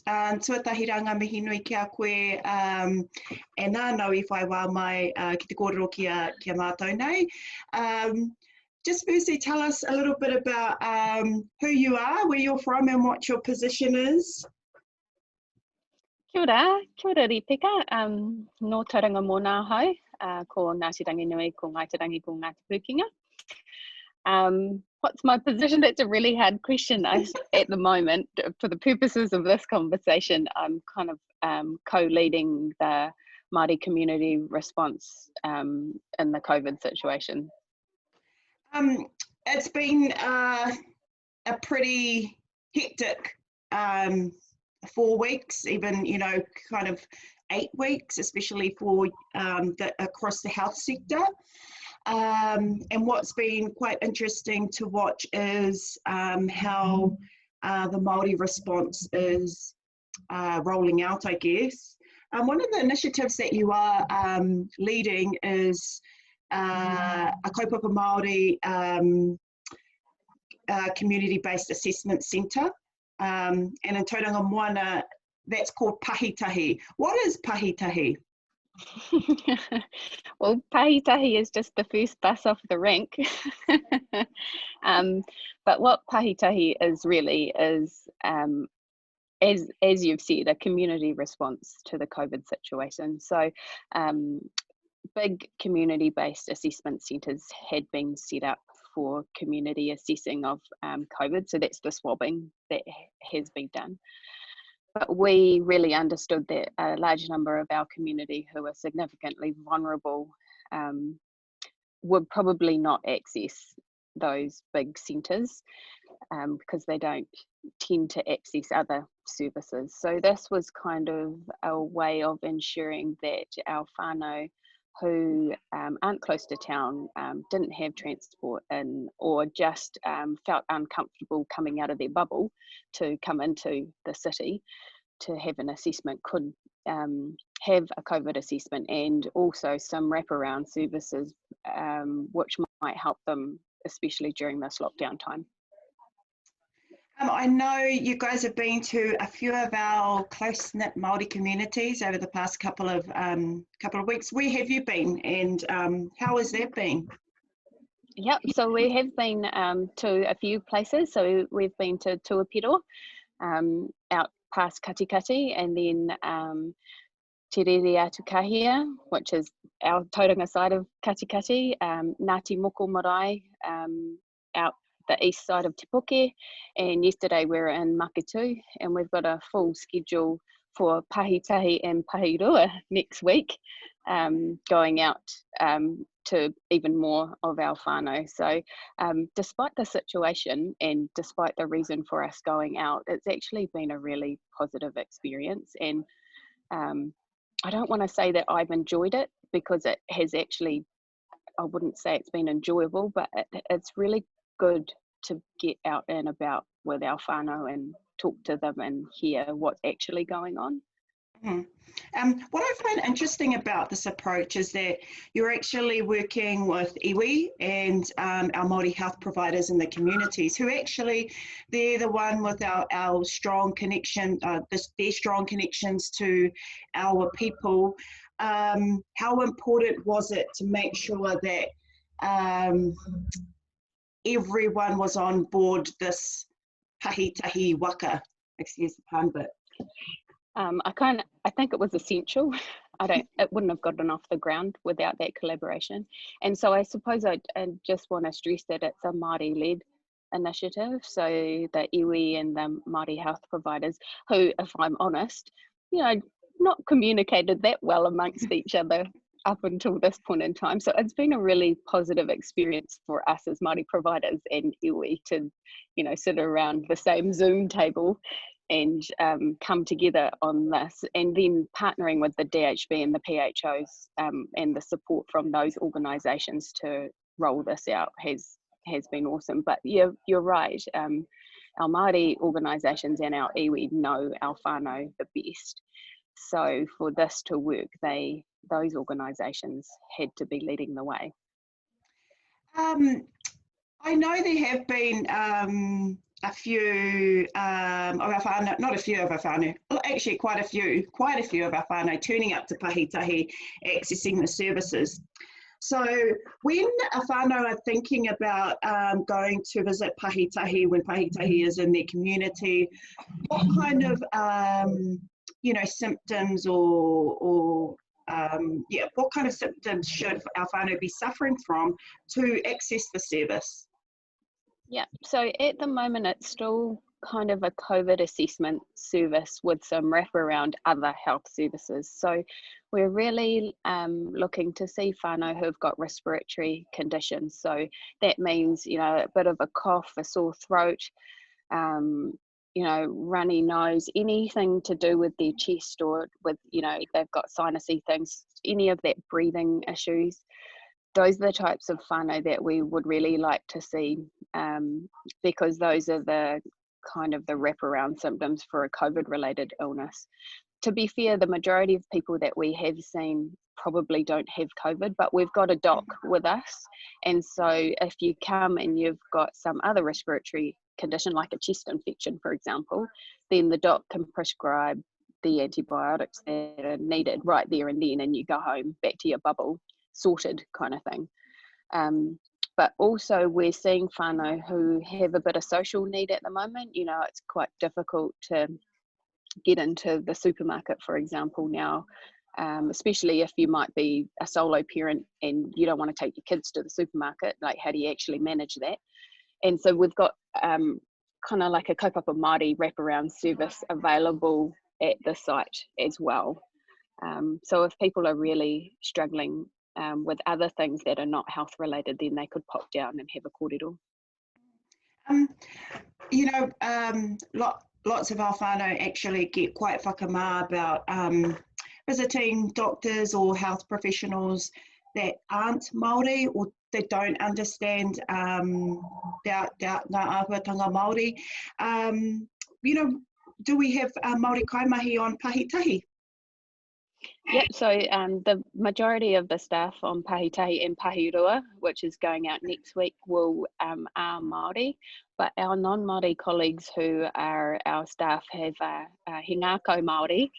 Tuatahi Ranginui ki a koe, e nā nau I whai wā mai ki te kōrero ki a mātou nei. Just firstly, tell us a little bit about who you are, where you're from and what your position is. Kia ora ripeka, no tauranga mō nā hau, ko Ngāti Ranginui, ko Ngāti Rangi, ko Ngāti Pūkinga. What's my position? That's a really hard question. At the moment, for the purposes of this conversation, I'm kind of co-leading the Māori community response in the COVID situation. It's been a pretty hectic 4 weeks, even, you know, kind of 8 weeks, especially for across the health sector. And what's been quite interesting to watch is how the Māori response is rolling out, I guess. One of the initiatives that you are leading is a kaupapa Māori community-based assessment centre. And in Tauranga Moana, that's called Tahi. What is Tahi? Well, Tahi is just the first bus off the rank. But what Tahi is really is, as you've said, a community response to the COVID situation. So big community-based assessment centres had been set up for community assessing of COVID. So that's the swabbing that has been done. But we really understood that a large number of our community who are significantly vulnerable would probably not access those big centres because they don't tend to access other services. So this was kind of a way of ensuring that our whānau who aren't close to town, didn't have transport in, or just felt uncomfortable coming out of their bubble to come into the city to have an assessment, could have a COVID assessment and also some wraparound services which might help them, especially during this lockdown time. I know you guys have been to a few of our close-knit Māori communities over the past couple of weeks. Where have you been, and how has that been? Yep, so we have been to a few places. So we've been to Tuapiro, out past Katikati, and then Te Rere Atu Kahia, which is our tauranga side of Katikati, Ngāti Moko Marae, out the east side of Te Puke, and yesterday we were in Maketu, and we've got a full schedule for Pahi, Tahi and Pahi Rua next week, going out to even more of our whānau. So despite the situation and despite the reason for us going out, it's actually been a really positive experience. And I don't want to say that I've enjoyed it, because it has actually, I wouldn't say it's been enjoyable, but it's really good to get out and about with our whānau and talk to them and hear what's actually going on. Mm-hmm. What I find interesting about this approach is that you're actually working with iwi and our Māori health providers in the communities, who actually, they're the one with our strong connection, their strong connections to our people. How important was it to make sure that everyone was on board this Tahi waka, excuse the pun, but I think it was essential. It wouldn't have gotten off the ground without that collaboration. And so I suppose I just want to stress that it's a Māori-led initiative. So the iwi and the Māori health providers, who, if I'm honest, you know, not communicated that well amongst each other up until this point in time. So it's been a really positive experience for us as Māori providers and iwi to, you know, sit around the same Zoom table and come together on this, and then partnering with the DHB and the PHOs and the support from those organisations to roll this out has been awesome. But yeah, you're right, our Māori organisations and our iwi know our whānau the best. So for this to work, those organisations had to be leading the way. I know there have been a few of our whānau, not a few of our whānau, actually quite a few of our whānau turning up to Pahi Tahi, accessing the services. So when a whānau are thinking about going to visit Pahi Tahi, when Pahi Tahi is in their community, what kind of symptoms or what kind of symptoms should our whānau be suffering from to access the service? Yeah, so at the moment it's still kind of a COVID assessment service with some wraparound other health services. So we're really looking to see whānau who've got respiratory conditions. So that means, a bit of a cough, a sore throat, runny nose, anything to do with their chest or with, they've got sinusy things, any of that breathing issues. Those are the types of whānau that we would really like to see, because those are the kind of the wraparound symptoms for a COVID-related illness. To be fair, the majority of people that we have seen probably don't have COVID, but we've got a doc with us. And so if you come and you've got some other respiratory condition, like a chest infection, for example, then the doc can prescribe the antibiotics that are needed right there and then, and you go home back to your bubble, sorted kind of thing. But also we're seeing whānau who have a bit of social need at the moment. It's quite difficult to get into the supermarket, for example, now, especially if you might be a solo parent and you don't want to take your kids to the supermarket. Like, how do you actually manage that? And so we've got kind of like a kaupapa Māori wraparound service available at the site as well. So if people are really struggling with other things that are not health related, then they could pop down and have a kōrero. Lots of our whānau actually get quite whakamā about visiting doctors or health professionals that aren't Māori or that don't understand ngā āhuatanga Māori. Do we have Māori kaimahi on Pahi Tahi? Yep, so the majority of the staff on Pahi Tahi and Pahi Rua, which is going out next week, are Māori, but our non-Māori colleagues who are our staff have he ngākau Māori.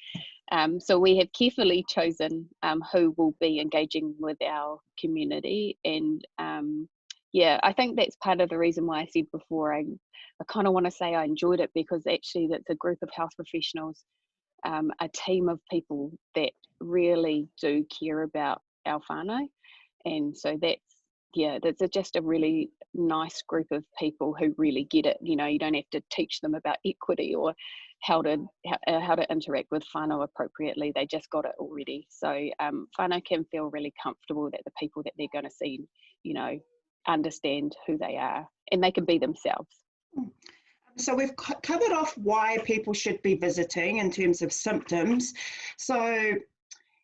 So we have carefully chosen who will be engaging with our community. And I think that's part of the reason why I said before, I kind of want to say I enjoyed it, because actually that's a group of health professionals, a team of people that really do care about our whānau. And so that's just a really nice group of people who really get it. You don't have to teach them about equity or how to interact with whānau appropriately. They just got it already. So whānau can feel really comfortable that the people that they're going to see, understand who they are and they can be themselves. So we've covered off why people should be visiting in terms of symptoms. So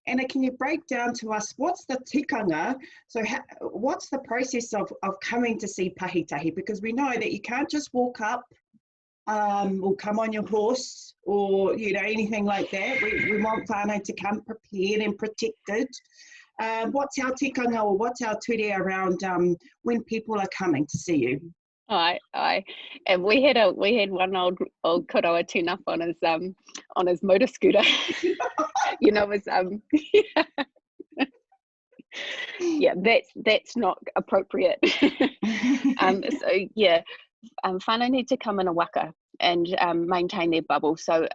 Anna, can you break down to us what's the tikanga? So what's the process of coming to see Pahi Tahi? Because we know that you can't just walk up or come on your horse or anything like that. We want whānau to come prepared and protected. What's our tikanga or what's our ture around when people are coming to see you? And we had one old koroa turn up on his motor scooter. That's not appropriate. Whānau need to come in a waka and maintain their bubble. So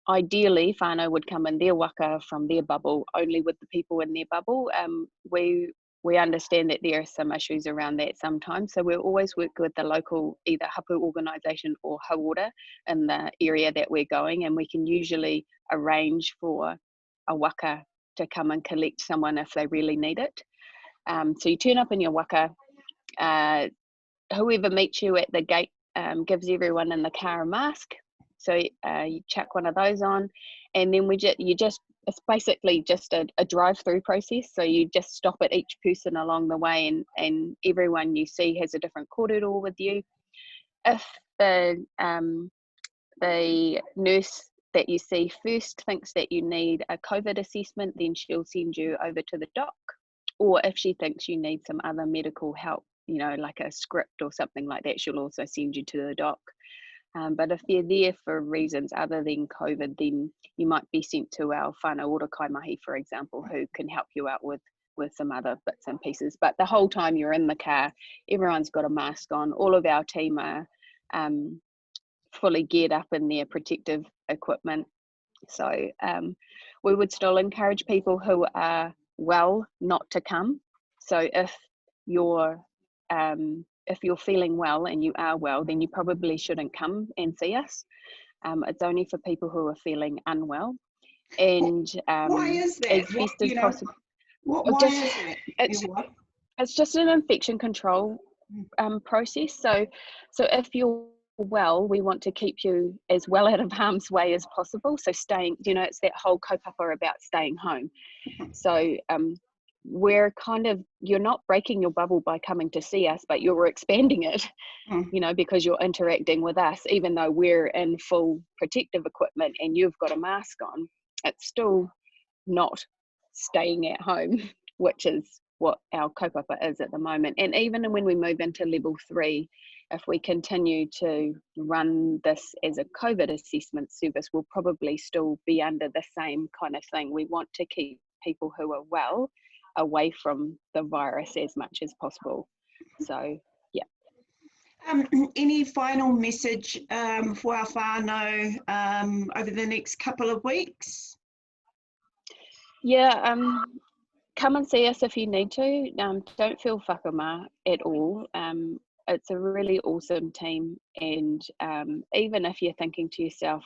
ideally, whānau would come in their waka from their bubble, only with the people in their bubble. We understand that there are some issues around that sometimes, so we'll always work with the local either hapu organisation or hauora in the area that we're going, and we can usually arrange for a waka to come and collect someone if they really need it. So you turn up in your waka, whoever meets you at the gate gives everyone in the car a mask, so you chuck one of those on, and then it's basically just a drive-through process. So you just stop at each person along the way, and everyone you see has a different kōrero with you. If the nurse that you see first thinks that you need a COVID assessment, then she'll send you over to the doc. Or if she thinks you need some other medical help, you know, like a script or something like that, she'll also send you to the doc. But if they're there for reasons other than COVID, then you might be sent to our whānau ora kaimahi, for example, who can help you out with some other bits and pieces. But the whole time you're in the car, everyone's got a mask on. All of our team are fully geared up in their protective equipment. So we would still encourage people who are well not to come. So if you're feeling well and you are well, then you probably shouldn't come and see us. It's only for people who are feeling unwell. And why is that? as best as possible. Why is that? It's just an infection control process. So if you're well, we want to keep you as well out of harm's way as possible. So staying, you know, it's that whole kaupapa about staying home. So we're kind of, you're not breaking your bubble by coming to see us, but you're expanding it, you know, because you're interacting with us, even though we're in full protective equipment and you've got a mask on, it's still not staying at home, which is what our kaupapa is at the moment. And even when we move into level 3, if we continue to run this as a COVID assessment service, we'll probably still be under the same kind of thing. We want to keep people who are well away from the virus as much as possible. So yeah. Any final message for our whānau over the next couple of weeks? Yeah, come and see us if you need to. Don't feel whakama at all. It's a really awesome team, and even if you're thinking to yourself,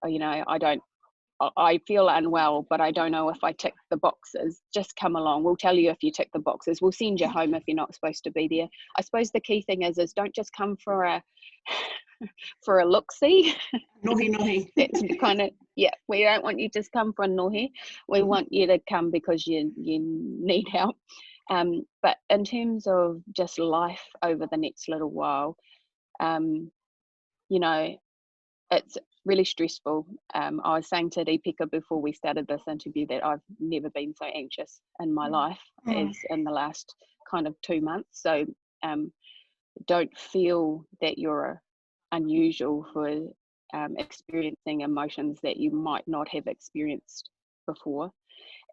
oh, you know, I feel unwell, but I don't know if I tick the boxes, just come along. We'll tell you if you tick the boxes. We'll send you home if you're not supposed to be there. I suppose the key thing is don't just come for a look-see. Nohi. That's kind of, yeah, we don't want you to just come for a nohi. We want you to come because you need help. But in terms of just life over the next little while, you know, it's really stressful. I was saying to Ripika before we started this interview that I've never been so anxious in my life as in the last kind of 2 months. So don't feel that you're unusual for experiencing emotions that you might not have experienced before.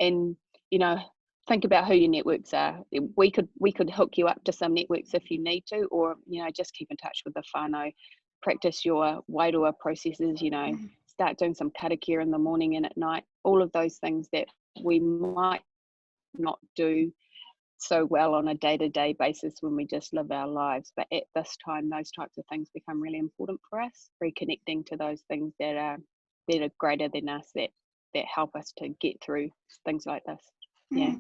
And, you know, think about who your networks are. We could hook you up to some networks if you need to, or, you know, just keep in touch with the whānau. Practice your wairua processes, you know, start doing some karakia in the morning and at night, all of those things that we might not do so well on a day-to-day basis when we just live our lives. But at this time, those types of things become really important for us, reconnecting to those things that are greater than us, that help us to get through things like this. Yeah.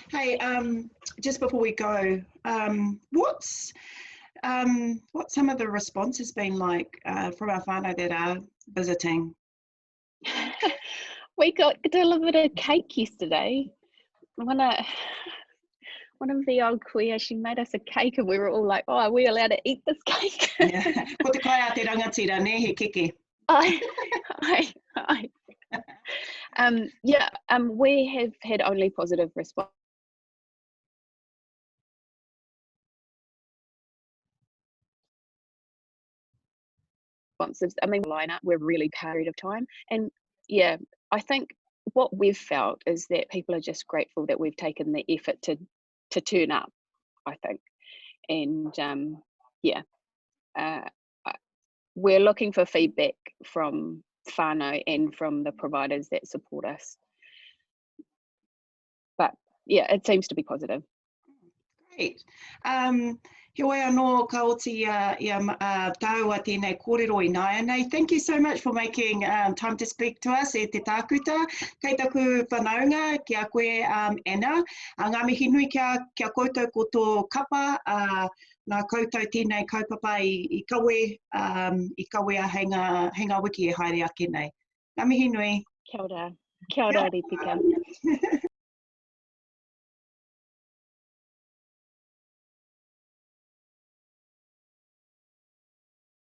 Hey, just before we go, what's some of the responses been like from our whānau that are visiting? We got delivered a cake yesterday. One of the old kuia, she made us a cake and we were all like, oh, are we allowed to eat this cake? Yeah. Ko te kai a te rangatira, ne, he keke. We have had only positive response. I mean, lineup, we're really period of time. And yeah, I think what we've felt is that people are just grateful that we've taken the effort to turn up, I think. And we're looking for feedback from whānau and from the providers that support us. But yeah, it seems to be positive. Great. He wai anō ka oti tāua tēnei kōrero I nāianei. Thank you so much for making time to speak to us e te tākuta. Kei taku whanaunga ki a koe, Anna. Ngā mihi nui kia koutou ko tō kapa, nā koutou tēnei kaupapa I kawe a henga wiki e haere ake nei. Ngā mihi nui. Kia ora. Kia ora, Ripika.